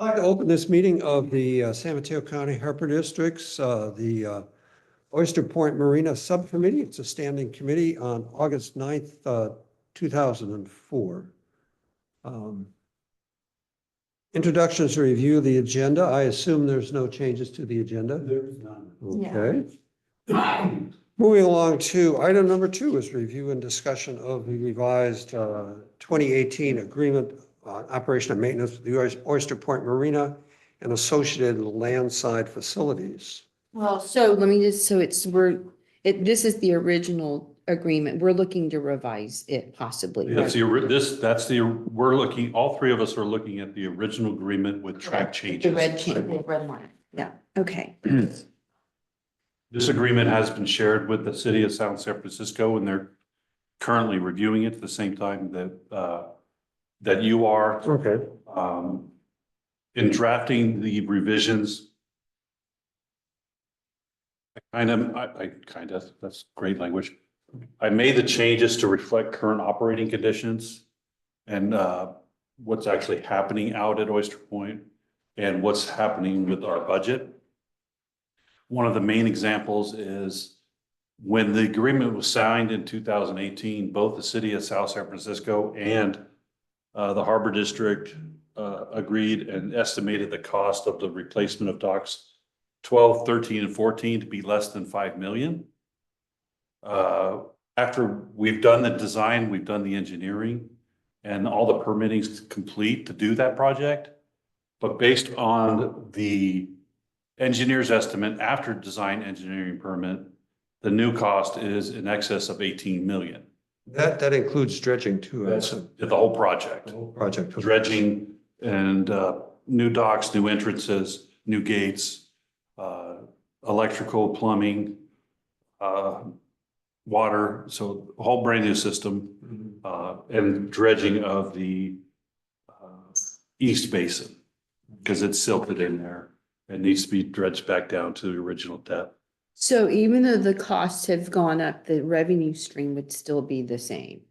I'd like to open this meeting of the San Mateo County Harbor District's, the Oyster Point Marina Subcommittee. It's a standing committee on August 9th, 2004. Introductions to review the agenda. I assume there's no changes to the agenda. There's none. Okay. Moving along to item number 2 is review and discussion of the revised 2018 agreement on operation and maintenance of the Oyster Point Marina and associated landside facilities. Well, so let me just, this is the original agreement. We're looking to revise it possibly. That's we're looking, all three of us are looking at the original agreement with track changes. The red line. Yeah, okay. This agreement has been shared with the city of San Francisco, and they're currently reviewing it at the same time that you are. Okay. In drafting the revisions, that's great language. I made the changes to reflect current operating conditions and what's actually happening out at Oyster Point and what's happening with our budget. One of the main examples is when the agreement was signed in 2018, both the city of South San Francisco and the Harbor District agreed and estimated the cost of the replacement of docks 12, 13, and 14 to be less than 5 million. After we've done the design, we've done the engineering, and all the permitting's complete to do that project. But based on the engineer's estimate after design engineering permit, the new cost is in excess of 18 million. That includes dredging too. That's the whole project. The whole project. Dredging and new docks, new entrances, new gates, electrical, plumbing, water, so a whole brand new system, and dredging of the East Basin because it's silted in there. It needs to be dredged back down to the original depth. So even though the costs have gone up, the revenue stream would still be the same.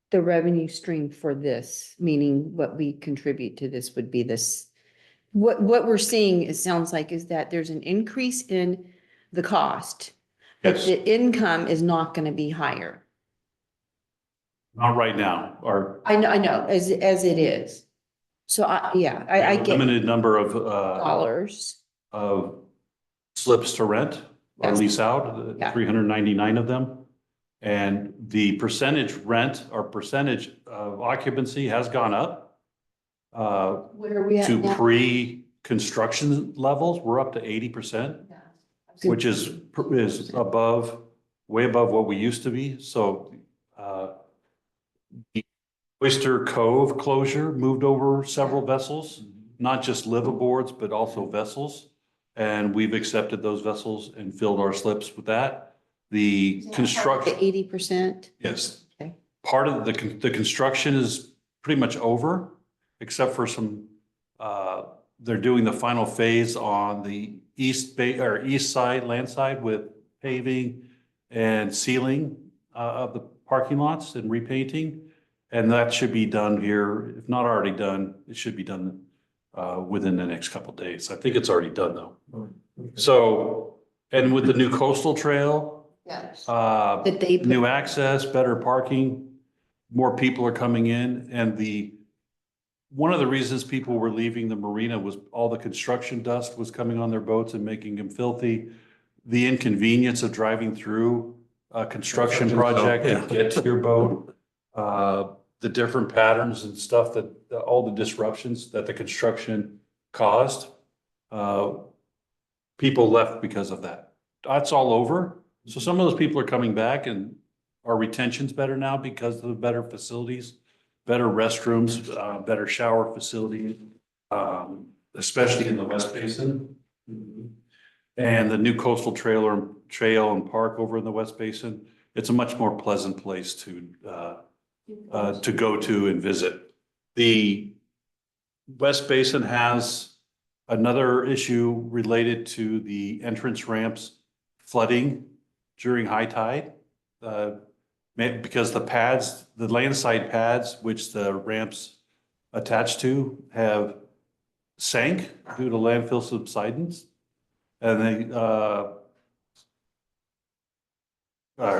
The revenue stream for this, meaning what we contribute to this, would be this. What we're seeing, it sounds like, is that there's an increase in the cost, but Yes. the income is not going to be higher. Not right now. I know, as it is. So I get Limited number of dollars. of slips to rent or Yes. lease out, Yeah. 399 of them. And the percentage rent or percentage of occupancy has gone up Where are we at to now? pre-construction levels. We're up to 80%, which is above, way above what we used to be. So the Oyster Cove closure moved over several vessels, not just liveaboards, but also vessels. And we've accepted those vessels and filled our slips with that. The construction. 80%? Yes. Okay. Part of the construction is pretty much over, except for some, they're doing the final phase on the east side, land side, with paving and sealing of the parking lots and repainting. And that should be done here, if not already done, it should be done within the next couple of days. I think it's already done though. So, and with the new coastal trail, Yes. new access, better parking, more people are coming in. And one of the reasons people were leaving the marina was all the construction dust was coming on their boats and making them filthy. The inconvenience of driving through a construction project and get to your boat, the different patterns and stuff that all the disruptions that the construction caused, people left because of that. That's all over. So some of those people are coming back, and our retention's better now because of the better facilities, better restrooms, better shower facilities, especially in the West Basin. And the new coastal trail and park over in the West Basin. It's a much more pleasant place to go to and visit. The West Basin has another issue related to the entrance ramps flooding during high tide. Because the landside pads, which the ramps attached to, have sank due to landfill subsidence. And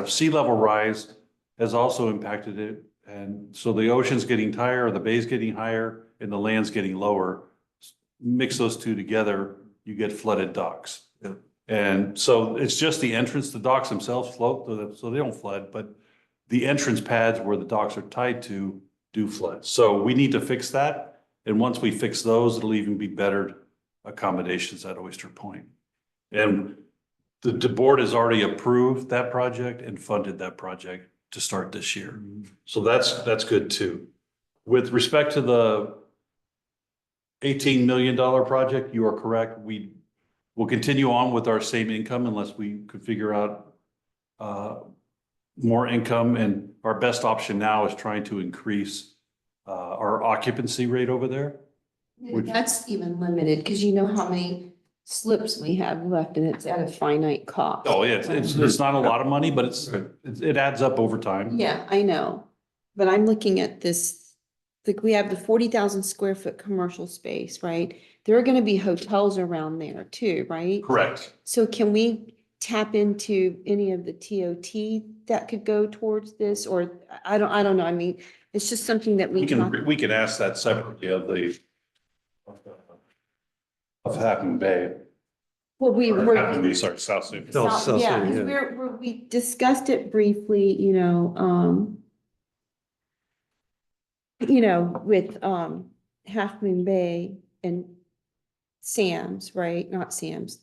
sea level rise has also impacted it. And so the ocean's getting higher, the bay's getting higher, and the land's getting lower. Mix those two together, you get flooded docks. Yeah. And so it's just the entrance, the docks themselves float, so they don't flood, but the entrance pads where the docks are tied to do flood. So we need to fix that. And once we fix those, it'll even be better accommodations at Oyster Point. And the board has already approved that project and funded that project to start this year. So that's good too. With respect to the $18 million project, you are correct. We will continue on with our same income unless we could figure out more income. And our best option now is trying to increase our occupancy rate over there. That's even limited, because you know how many slips we have left and it's at a finite cost. Oh, yeah, it's not a lot of money, but it adds up over time. Yeah, I know, but I'm looking at this, like we have the 40,000 square foot commercial space, right? There are gonna be hotels around there too, right? Correct. So can we tap into any of the TOT that could go towards this, or I don't know, I mean, it's just something that we can. We can ask that separately of Half Moon Bay. Well, we Or were. Half Moon Bay, sorry, South Sioux. No, So, yeah, South Sioux, 'cause yeah. we discussed it briefly, with, Half Moon Bay and Sam's, right? Not Sam's,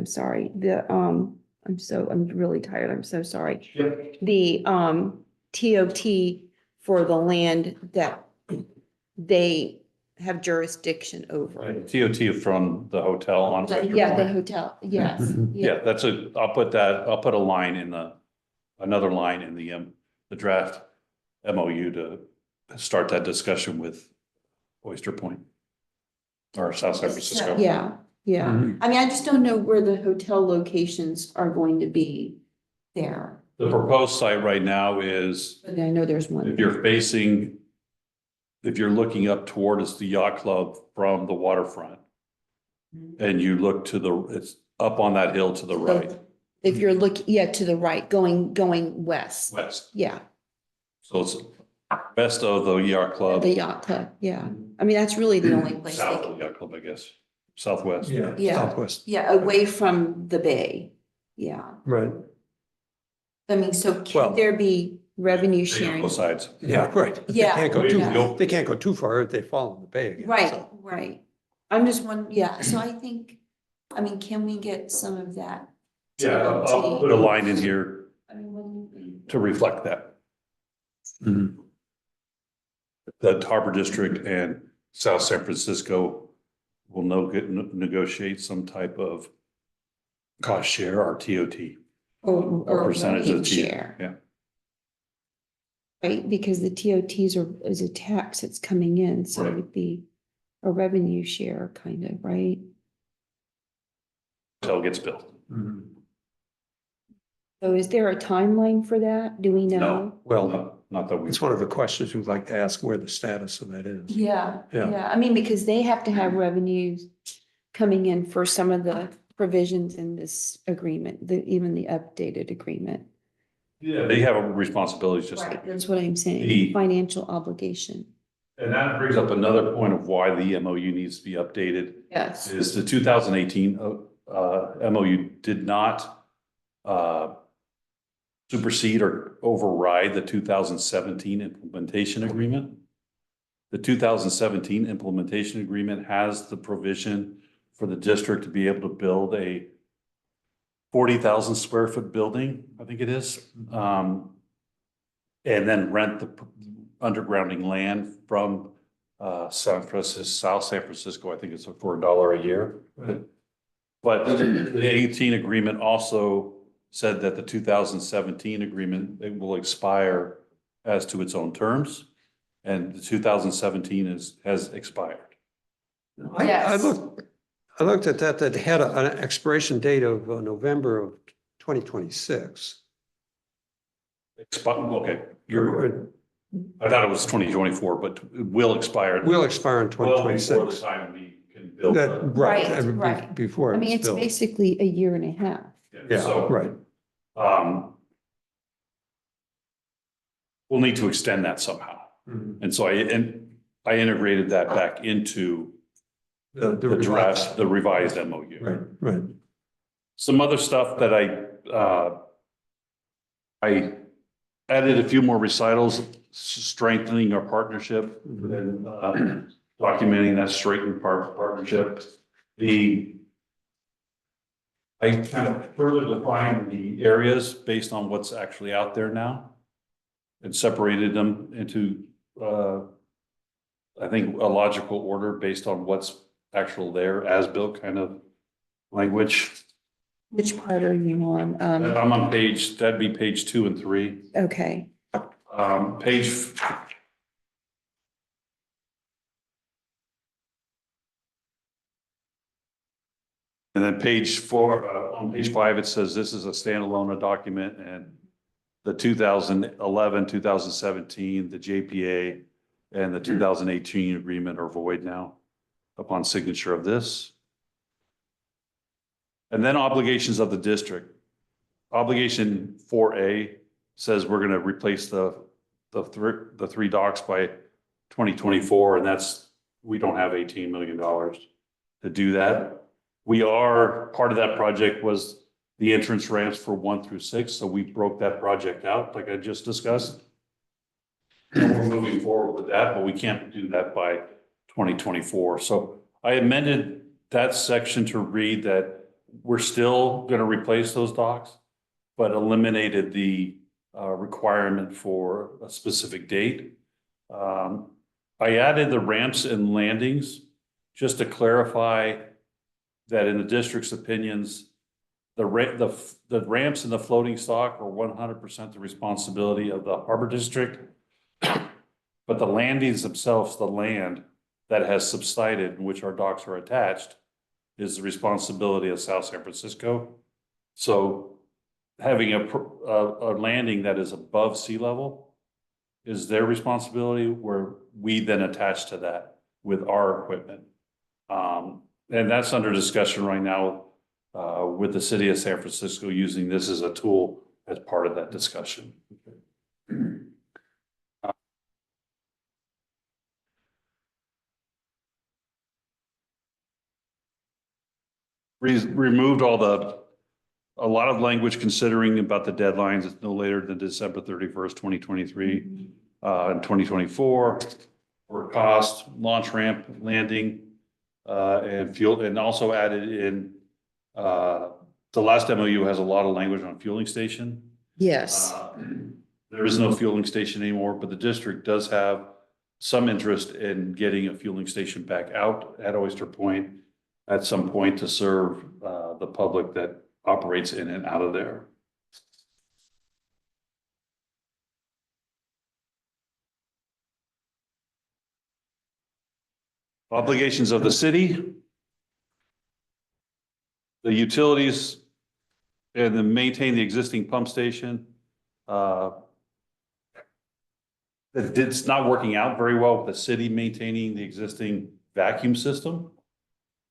sorry. I'm really tired. I'm so sorry. Yep. The, TOT for the land that they have jurisdiction over. Right, TOT from the hotel on. Yeah, the hotel, yes. Yeah, I'll put a line in another line in the draft MOU to start that discussion with Oyster Point or South San Francisco. Yeah, yeah. Mhm. I mean, I just don't know where the hotel locations are going to be there. The proposed site right now is, But I know there's one. if you're looking up towards the yacht club from the waterfront and you look it's up on that hill to the right, If you're looking, yeah, to the right, going west. west. Yeah, So it's west of the yacht club. the yacht club, yeah. I mean, that's really the only place. they South can- of the yacht club, I guess, southwest. Yeah, Yeah. Southwest, Yeah, away from the bay. Yeah. right. I mean, so Well- can there be revenue sharing? Both sides. Yeah, right. Yeah. They can't go too far if they fall in the bay again. Right, so. right. I'm just one, yeah, so I think, I mean, can we get some of that? Yeah, I'll put a line in here I mean, what do you think? to reflect that. Mhm. That Harbor District and South San Francisco will negotiate some type of cost share or TOT. Or percentage of revenue the share. Yeah. Right, because the TOTs is a tax that's coming in, so it Right. would be a revenue share kind of, right? Hotel gets built. Mhm. So is there a timeline for that? Do we know? No, Well, not that we. it's one of the questions we'd like to ask where the status of that is. Yeah, Yeah. yeah, I mean, because they have to have revenues coming in for some of the provisions in this agreement, even the updated agreement. Yeah, they have a responsibility just. Right, that's what I'm saying, The- financial obligation. And that brings up another point of why the MOU needs to be updated. Yes. Is the 2018 MOU did not supersede or override the 2017 implementation agreement. The 2017 implementation agreement has the provision for the district to be able to build a 40,000 square foot building, I think it is, and then rent the undergrounding land from South San Francisco. I think it's for $1 a year. But the 18 agreement also said that the 2017 agreement, it will expire as to its own terms. And the 2017 has expired. Yes. I looked at that had an expiration date of November of 2026. Okay, I thought it was 2024, but it will expire. Will expire in Well, before 2026. the time we can built. That, right, Right, right. before I it mean, was it's built. basically a year and a half. Yeah, So, right. we'll need to extend that somehow. Mhm. And so I integrated that back into The the revised. draft, the revised MOU. Right, right. Some other stuff that I added a few more recitals, strengthening our partnership and documenting that strengthened partnership. I kind of further defined the areas based on what's actually out there now and separated them into, I think, a logical order based on what's actual there, as built kind of language. Which part are you on? I'm on that'd be page 2 and 3. Okay, Page. And then page 4, on page 5, it says this is a standalone document, and the 2011, 2017, the JPA, and the 2018 agreement are void now upon signature of this. And then obligations of the district. Obligation 4A says we're going to replace the 3 docks by 2024, and we don't have $18 million to do that. Part of that project was the entrance ramps for 1 through 6, so we broke that project out, like I just discussed. And we're moving forward with that, but we can't do that by 2024. So I amended that section to read that we're still going to replace those docks, but eliminated the requirement for a specific date. I added the ramps and landings just to clarify that in the district's opinions, the ramps and the floating stock are 100% the responsibility of the harbor district. But the landings themselves, the land that has subsided in which our docks are attached, is the responsibility of South San Francisco. So having a landing that is above sea level is their responsibility, where we then attach to that with our equipment. And that's under discussion right now with the city of San Francisco, using this as a tool as part of that discussion. Removed a lot of language considering about the deadlines. It's no later than December 31st, 2023, and 2024 for cost, launch ramp, landing, and fuel, and also added in, the last MOU has a lot of language on fueling station. yes, There is no fueling station anymore, but the district does have some interest in getting a fueling station back out at Oyster Point at some point to serve the public that operates in and out of there. Obligations of the city, the utilities, and then maintain the existing pump station. It's not working out very well with the city maintaining the existing vacuum system.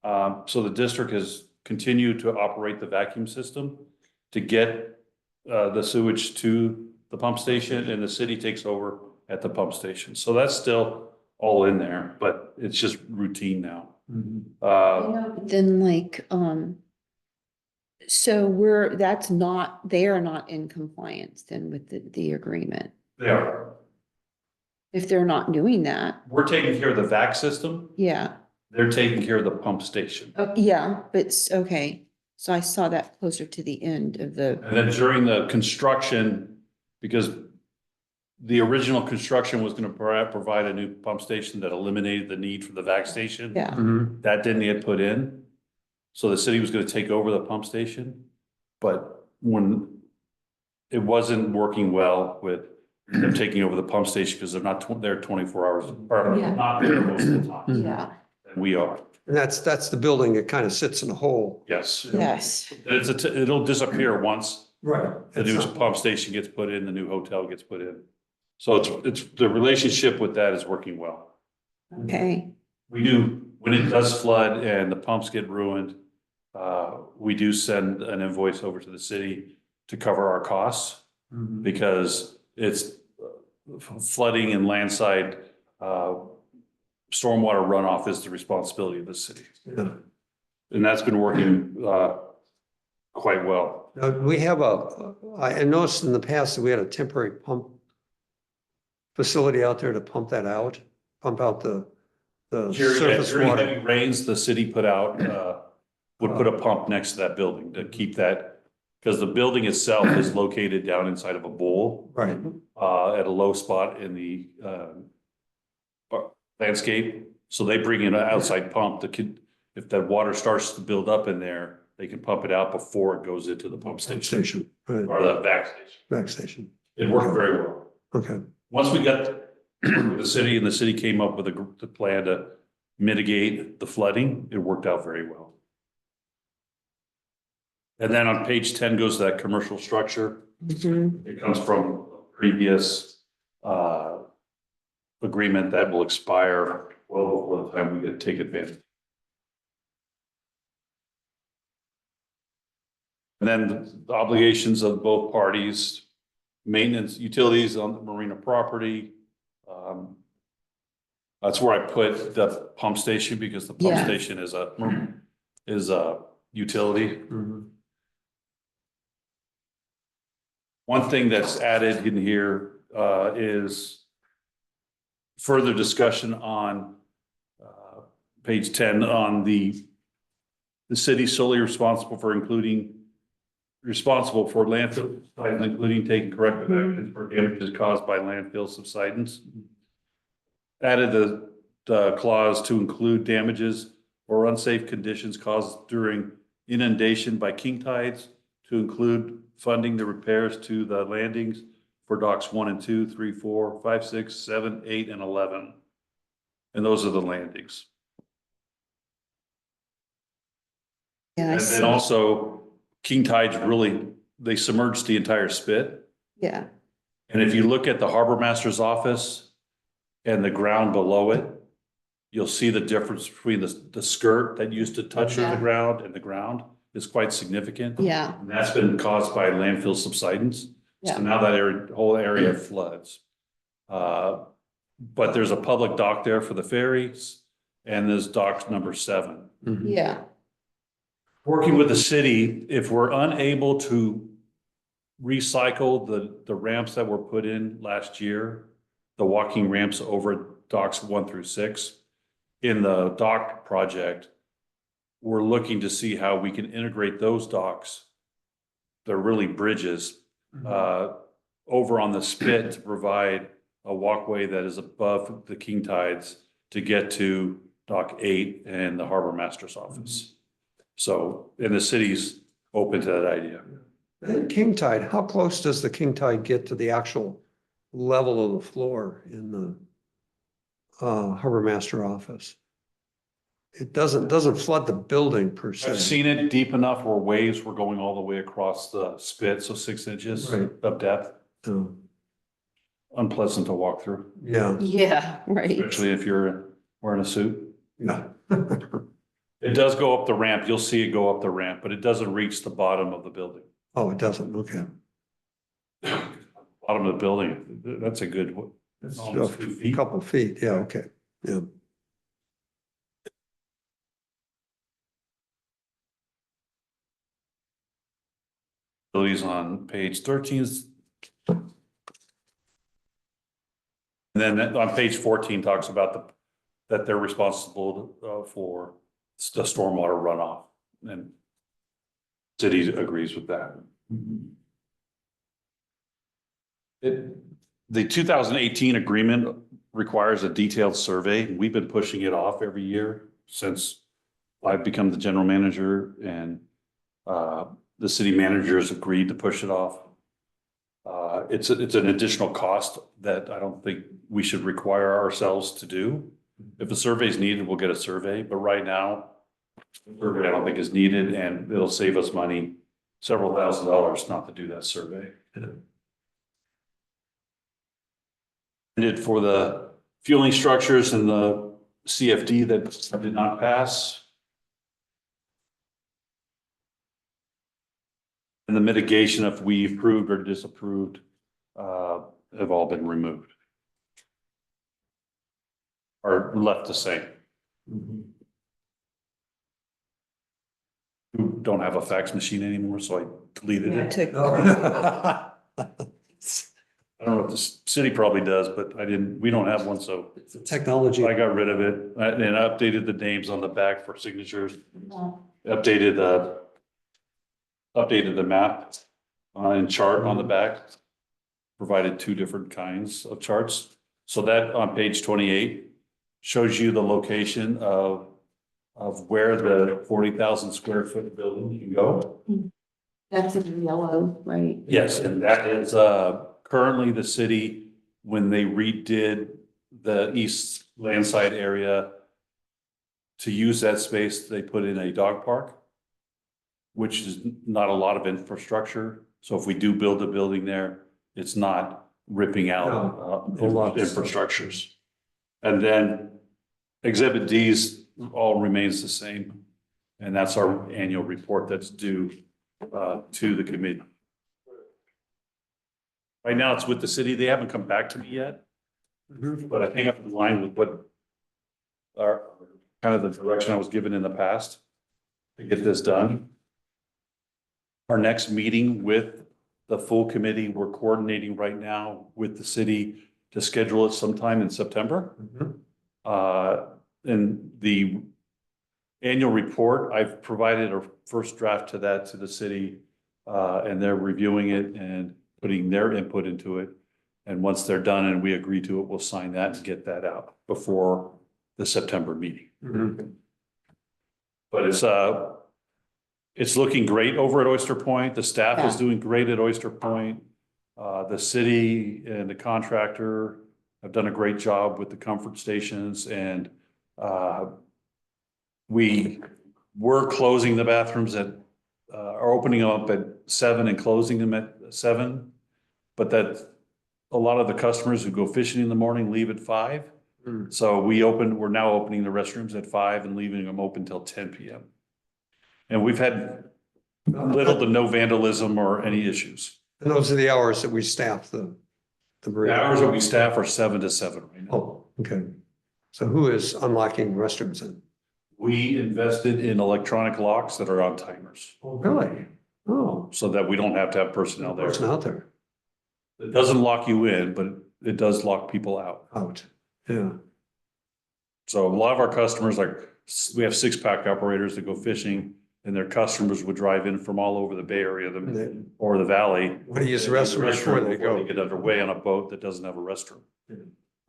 So the district has continued to operate the vacuum system to get the sewage to the pump station, and the city takes over at the pump station. So that's still all in there, but it's just routine now. then like, so they are not in compliance then with the agreement. They are. If they're not doing that, We're taking care of the vac system. yeah. They're taking care of the pump station. Oh, yeah, but okay, so I saw that closer to the end of the, And then during the construction, because the original construction was going to provide a new pump station that eliminated the need for the vac station. yeah, That didn't get put in. So the city was going to take over the pump station. But when it wasn't working well with them taking over the pump station, because they're not there 24 hours, or Yeah. not there most of the time. yeah, And we are, And that's the building that kind of sits in a hole. yes. yes, It'll disappear once Right. the new pump station gets put in, the new hotel gets put in. So it's the relationship with that is working well. okay. we do, when it does flood and the pumps get ruined, we do send an invoice over to the city to cover our costs because it's flooding and landslide, stormwater runoff is the responsibility of the city. Yeah. And that's been working, quite well. Now, we have I noticed in the past that we had a temporary pump facility out there to pump out the surface During water. heavy rains, the city put out, would put a pump next to that building to keep that, because the building itself is located down inside of a bowl, Right, at a low spot in the, landscape. So they bring in an outside pump that could, if that water starts to build up in there, they can pump it out before it goes into the pump station right, or the back station. back station. It worked very well. Okay, Once we got the city and the city came up with the plan to mitigate the flooding, it worked out very well. And then on page 10 goes that commercial structure. It comes from previous agreement that will expire well before the time we get to take advantage. And then the obligations of both parties, maintenance, utilities on the marina property. That's where I put the pump station because the pump Yeah. station is a utility. One thing that's added in here is further discussion on page 10 on the city solely responsible for landfill, including taking corrective action for damages caused by landfill subsidence. Added the clause to include damages or unsafe conditions caused during inundation by king tides, to include funding the repairs to the landings for docks 1 and 2, 3, 4, 5, 6, 7, 8, and 11. And those are the landings. Yeah, I And see. then also king tides they submerged the entire spit. Yeah, And if you look at the harbor master's office and the ground below it, you'll see the difference between the skirt that used to touch the Yeah. ground and the ground is quite significant. yeah, And that's been caused by landfill subsidence. So yeah. now that whole area floods. But there's a public dock there for the ferries, and there's dock number 7. Yeah, Working with the city, if we're unable to recycle the ramps that were put in last year, the walking ramps over docks 1 through 6, in the dock project, we're looking to see how we can integrate those docks. They're really bridges, over on the spit to provide a walkway that is above the king tides to get to dock 8 and the harbor master's office. So, and the city's open to that idea. And king tide, how close does the king tide get to the actual level of the floor in the harbor master office? It doesn't flood the building per se. I've seen it deep enough where waves were going all the way across the spit, so 6 inches Right. of depth. Unpleasant to walk through, Yeah, yeah, right. especially if you're wearing a suit. yeah. It does go up the ramp. You'll see it go up the ramp, but it doesn't reach the bottom of the building. Oh, it doesn't, okay. Bottom of the building, that's a good, It's almost 2 a feet. couple feet, yeah, okay, yeah. Facilities on page 13. And then on page 14 talks about that they're responsible for the stormwater runoff, and city agrees with that. The 2018 agreement requires a detailed survey, and we've been pushing it off every year since I've become the general manager, and the city managers agreed to push it off. It's an additional cost that I don't think we should require ourselves to do. If a survey is needed, we'll get a survey, but right now, survey I don't think is needed, and it'll save us money, several $1,000s not to do that survey. And for the fueling structures and the CFD that did not pass. And the mitigation, if we approved or disapproved, have all been removed. Or left the same. We don't have a fax machine anymore, so I deleted Yeah, it. took- I don't know if the city probably does, but we don't have one, so It's a technology. I got rid of it and updated the names on the back for signatures. Updated the map and chart on the back. Provided two different kinds of charts. So that on page 28 shows you the location of where the 40,000 square foot building can go. That's in yellow, right? Yes, and that is currently the city, when they redid the east landside area to use that space, they put in a dog park, which is not a lot of infrastructure. So if we do build a building there, it's not ripping out a lot. infrastructures. And then Exhibit D's all remains the same. And that's our annual report that's due to the committee. Right now, it's with the city. They haven't come back to me yet, but I think I'm in line with what our kind of the direction I was given in the past to get this done. Our next meeting with the full committee, we're coordinating right now with the city to schedule it sometime in September. And the annual report, I've provided a first draft to that to the city, and they're reviewing it and putting their input into it. And once they're done and we agree to it, we'll sign that and get that out before the September meeting. But it's looking great over at Oyster Point. The staff is Yeah. doing great at Oyster Point. The city and the contractor have done a great job with the comfort stations, and we were closing the bathrooms are opening them up at 7 and closing them at 7. But that a lot of the customers who go fishing in the morning leave at 5. So we're now opening the restrooms at 5 and leaving them open till 10 PM. And we've had little to no vandalism or any issues. And those are the hours that we staff the The marina. hours that we staff are 7 to 7 right now. Oh, okay. So who is unlocking restrooms then? We invested in electronic locks that are on timers, Oh, really? Oh, so that we don't have to have personnel there. person out there, It doesn't lock you in, but it does lock people out. out, yeah. So a lot of our customers, like, we have 6-pack operators that go fishing, and their customers would drive in from all over the Bay Area or the Valley. What do you use the restroom before they go? Get underway on a boat that doesn't have a restroom.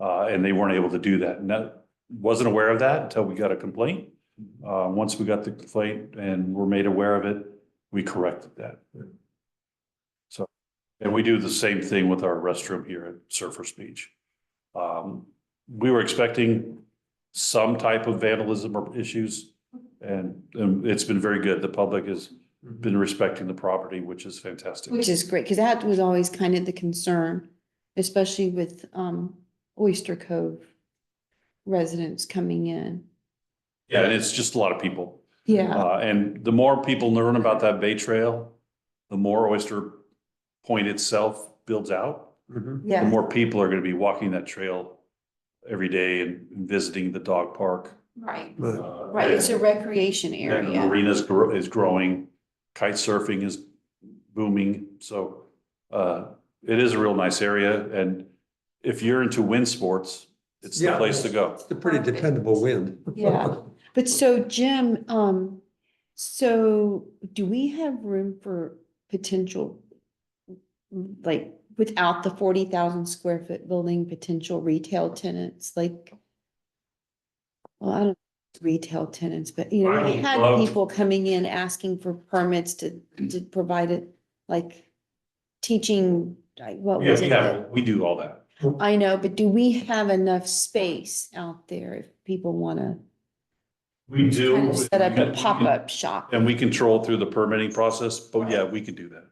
And they weren't able to do that. And that, wasn't aware of that until we got a complaint. Once we got the complaint and were made aware of it, we corrected that. So, and we do the same thing with our restroom here at Surfers Beach. We were expecting some type of vandalism or issues, and it's been very good. The public has been respecting the property, which is fantastic. Which is great, because that was always kind of the concern, especially with Oyster Cove residents coming in. Yeah, and it's just a lot of people. Yeah, And the more people learn about that Bay Trail, the more Oyster Point itself builds out. The yeah, more people are going to be walking that trail every day and visiting the dog park. right, But right. It's a recreation And the area. marina is growing, kite surfing is booming, so it is a real nice area, and if you're into wind sports, it's the Yeah. place to go. it's a pretty dependable wind. Yeah. But so Jim, so do we have room for potential, like, without the 40,000 square foot building, potential retail tenants, like, well, I don't know, retail tenants, but you know, I we would had love- people coming in asking for permits to provide it, like teaching, like, what was it? We do all that. I know, but do we have enough space out there if people wanna We do. kind of set up a pop-up shop? And we control through the permitting process, but yeah, we can do that.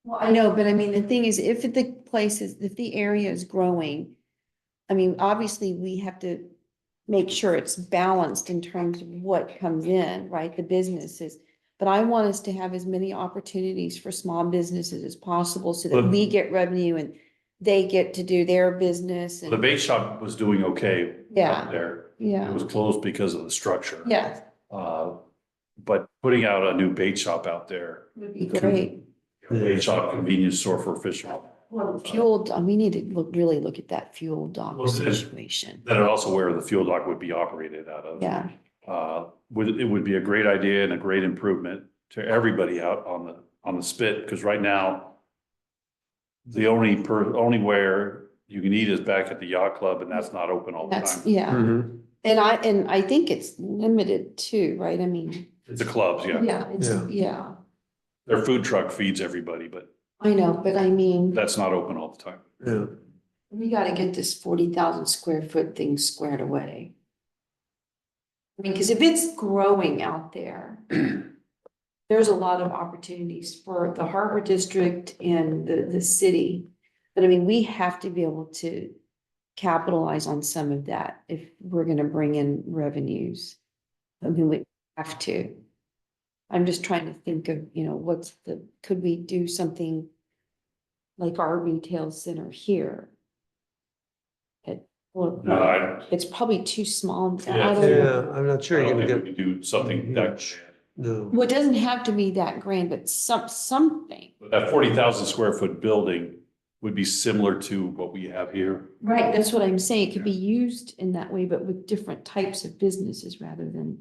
Well, I know, but I mean, the thing is, if if the area is growing, I mean, obviously we have to make sure it's balanced in terms of what comes in, right, the businesses. But I want us to have as many opportunities for small businesses as possible so that But- we get revenue and they get to do their business The and, bait shop was doing okay Yeah. up there. It yeah, was closed because of the structure. yeah, But putting out a new bait shop out there, would be great. bait shop, convenience store for fishing. Well, fuel, we need to really look at that fuel dock Well, it- situation. That are also where the fuel dock would be operated out of. Yeah, It would be a great idea and a great improvement to everybody out on the spit, because right now, the only where you can eat is back at the yacht club, and that's not open all the that's, time. yeah. Mhm. And I think it's limited too, right? I mean, It's the clubs, yeah. yeah, it's, Yeah. yeah, Their food truck feeds everybody, but I know, but I mean, that's not open all the time. Yeah, we gotta get this 40,000 square foot thing squared away. I mean, cause if it's growing out there, there's a lot of opportunities for the harbor district and the city. But I mean, we have to be able to capitalize on some of that if we're gonna bring in revenues. I mean, we have to. I'm just trying to think of, could we do something like our retail center here? Well, No, it's probably too small. I Yeah. don't know. yeah, I'm not I sure you're don't gonna think we get, could do something that, no. Well, it doesn't have to be that grand, but something. that 40,000 square foot building would be similar to what we have here. Right, that's what I'm saying. It could be used in that way, but with different types of businesses rather than,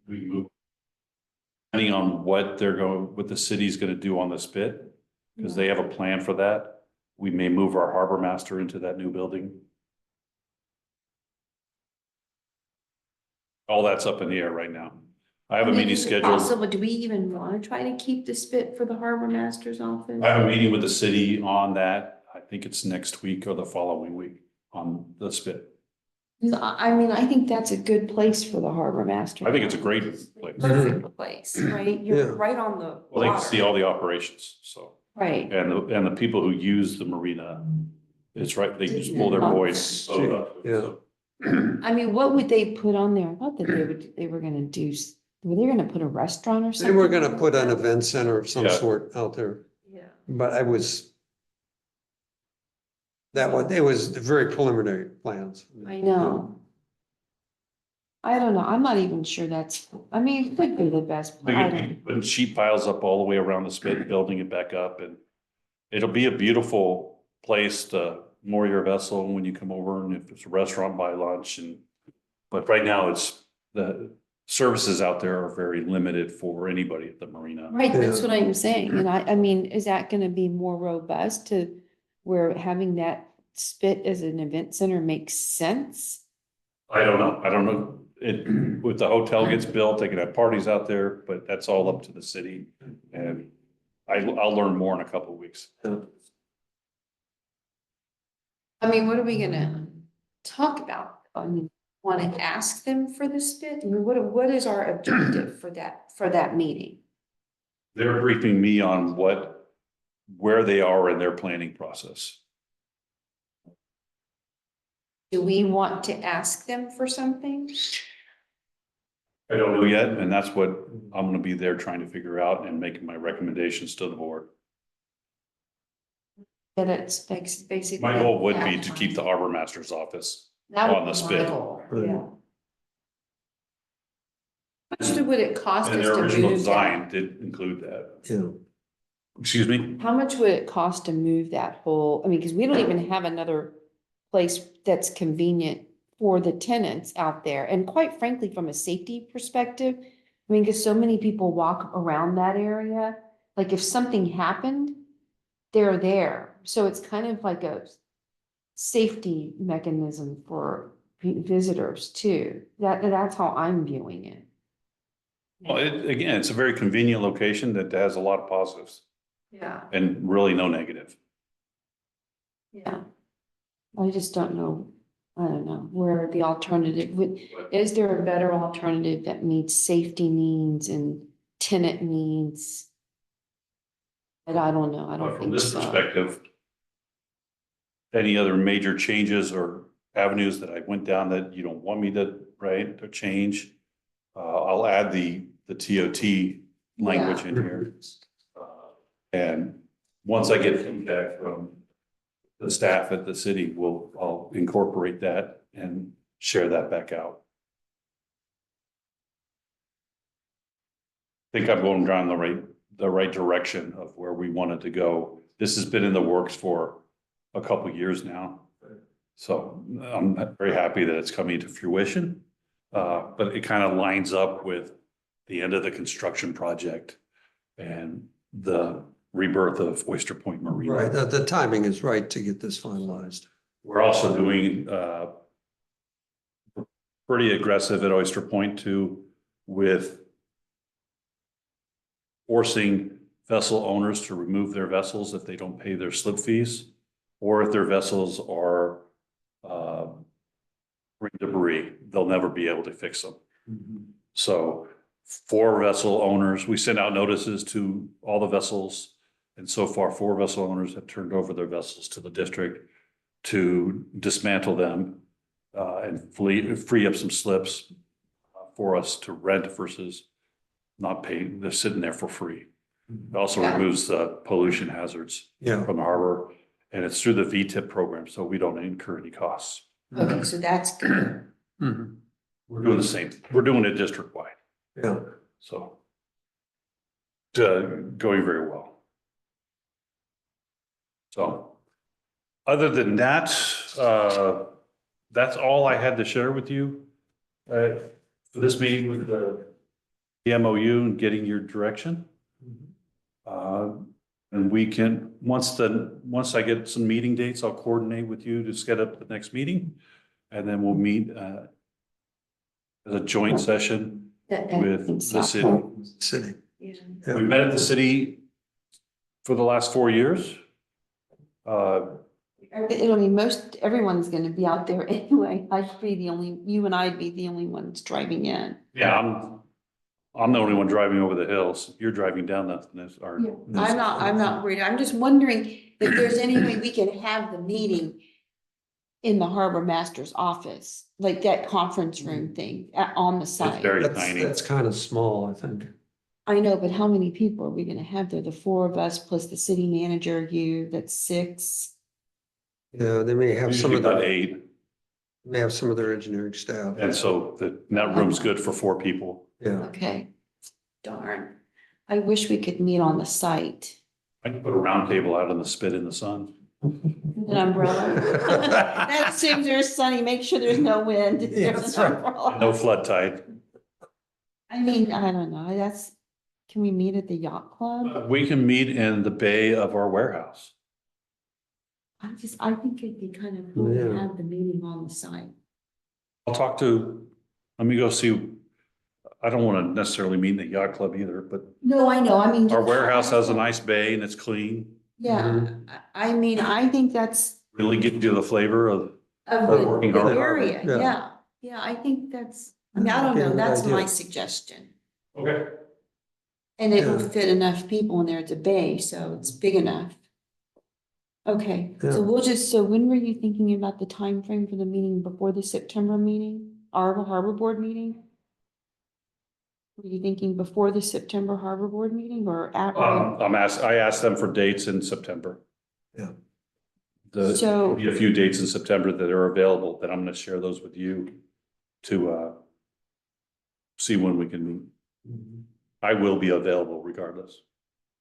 We move. Depending on what the city's gonna do on the spit, because they have a plan for that. We may move our harbor master into that new building. All that's up in the air right now. I have a meeting Is it scheduled. possible, do we even want to try to keep the spit for the harbor master's office? I have a meeting with the city on that. I think it's next week or the following week on the spit. 'Cause I mean, I think that's a good place for the harbor master. I think it's a great place. Perfect place, right? Yeah. You're right on the Well, they can see water. all the operations, so, Right, and the people who use the marina, it's right, they just pull their voice. Yeah. I mean, what would they put on there? I thought that they were gonna do, were they gonna put a restaurant or They something? were gonna put an event center of some Yeah. sort out there, Yeah. but it was very preliminary plans. I know. I don't know, I'm not even sure I mean, it could be the best. They I could don't. be putting sheet piles up all the way around the spit, building it back up, and it'll be a beautiful place to moor your vessel when you come over, and if it's a restaurant, buy lunch, but right now the services out there are very limited for anybody at the marina. Right, that's Yeah. what I'm saying, and I mean, is that gonna be more robust to where having that spit as an event center makes sense? I don't know. If the hotel gets built, they can have parties out there, but that's all up to the city. And I'll learn more in a couple of weeks. I mean, what are we gonna talk about? I mean, wanna ask them for the spit? I mean, what is our objective for that meeting? They're briefing me on where they are in their planning process. Do we want to ask them for something? I don't know yet, and that's what I'm gonna be there trying to figure out and making my recommendations to the board. That it's basically. My goal would be to keep the harbor master's office That on the would be my spit. goal, Right. yeah. How much would it cost us And to their original move design that? did include that. Yeah. Excuse me? How much would it cost to move that whole, I mean, because we don't even have another place that's convenient for the tenants out there. And quite frankly, from a safety perspective, I mean, because so many people walk around that area, like if something happened, they're there. So it's kind of like a safety mechanism for visitors too. That's how I'm viewing it. Well, again, it's a very convenient location that has a lot of positives Yeah. and really no negative. Yeah. I just don't know, I don't know, where the alternative would, is there a better alternative that meets safety needs and tenant needs? But I don't know, I But don't from think this so. perspective, any other major changes or avenues that I went down that you don't want me to, right, or change. I'll add the TOT language in here. And once I get feedback from the staff at the city, I'll incorporate that and share that back out. I think I'm going down the right direction of where we wanted to go. This has been in the works for a couple of years now. So I'm very happy that it's coming to fruition. But it kind of lines up with the end of the construction project and the rebirth of Oyster Point Marina. Right, the timing is right to get this finalized. We're also doing pretty aggressive at Oyster Point too, with forcing vessel owners to remove their vessels if they don't pay their slip fees, or if their vessels are debris, they'll never be able to fix them. So for vessel owners, we send out notices to all the vessels, and so far 4 vessel owners have turned over their vessels to the district to dismantle them and free up some slips for us to rent versus not pay. They're sitting there for free. It also removes the pollution hazards from the harbor, and it's through the VTIP program, so we don't incur any costs. Okay, so that's good. We're doing the same. We're doing it district-wide. Yeah. So going very well. So other than that, that's all I had to share with you for this meeting with the MOU and getting your direction. And we can, once I get some meeting dates, I'll coordinate with you to set up the next meeting. And then we'll meet as a joint session with the city. City. Yeah. We met at the city for the last 4 years. It'll be everyone's gonna be out there anyway. You and I'd be the only ones driving in. Yeah, I'm the only one driving over the hills. You're driving down I'm not worried. I'm just wondering if there's any way we can have the meeting in the harbor master's office, like that conference room thing on the site. very That's, tiny. that's kind of small, I think. I know, but how many people are we gonna have there? The 4 of us plus the city manager, that's 6. Yeah, they may have some Usually of about their, 8. may have some of their engineering staff. And so that room's good for 4 people. Yeah. Okay, darn. I wish we could meet on the site. I can put a round table out in the spit in the sun. An umbrella. That assumes there's sunny, make sure there's no wind. if Yeah, there's that's an right. umbrella. No flood tide. I mean, I don't know, can we meet at the yacht club? We can meet in the bay of our warehouse. I think it'd be kind of cool to Yeah. have the meeting on the site. Let me go see. I don't want to necessarily meet in the yacht club either, but No, I know, I mean. our warehouse has a nice bay and it's clean. Yeah, I mean, I think that's Really get you the flavor of a working good hard. area, Yeah. yeah. Yeah, I think I don't Okay, know, good that's idea. my suggestion. Okay. And it will Yeah. fit enough people in there, it's a bay, so it's big enough. Okay, Yeah. so when were you thinking about the time frame for the meeting before the September meeting, our harbor board meeting? Were you thinking before the September harbor board meeting or after? I asked them for dates in September. Yeah. So- There'll be a few dates in September that are available, that I'm gonna share those with you to see when we can meet. I will be available regardless.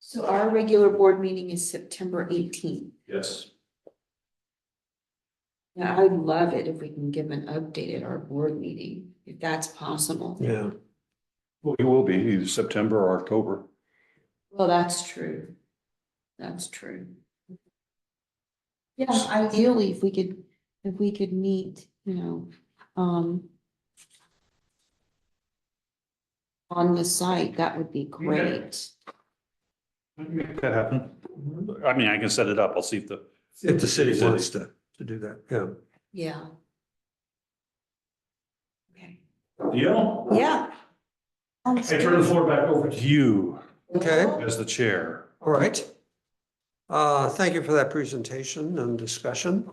So our regular board meeting is September 18th. Yes. Yeah, I'd love it if we can give an update at our board meeting, if that's possible. Yeah. Well, it will be either September or October. Well, that's true. That's true. Yeah, ideally, if we could meet, on the site, that would be great. I can make that happen. I mean, I can set it up. I'll see If the city wants to do that, yeah. Yeah. Okay. Deal? Yeah. I turn the floor back over to you Okay, as the chair. all right. Thank you for that presentation and discussion.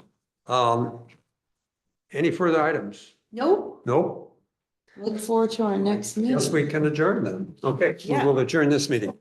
Any further items? Nope. Nope. Look forward to our next meeting. Yes, we can adjourn then. Okay, we Yeah. will adjourn this meeting.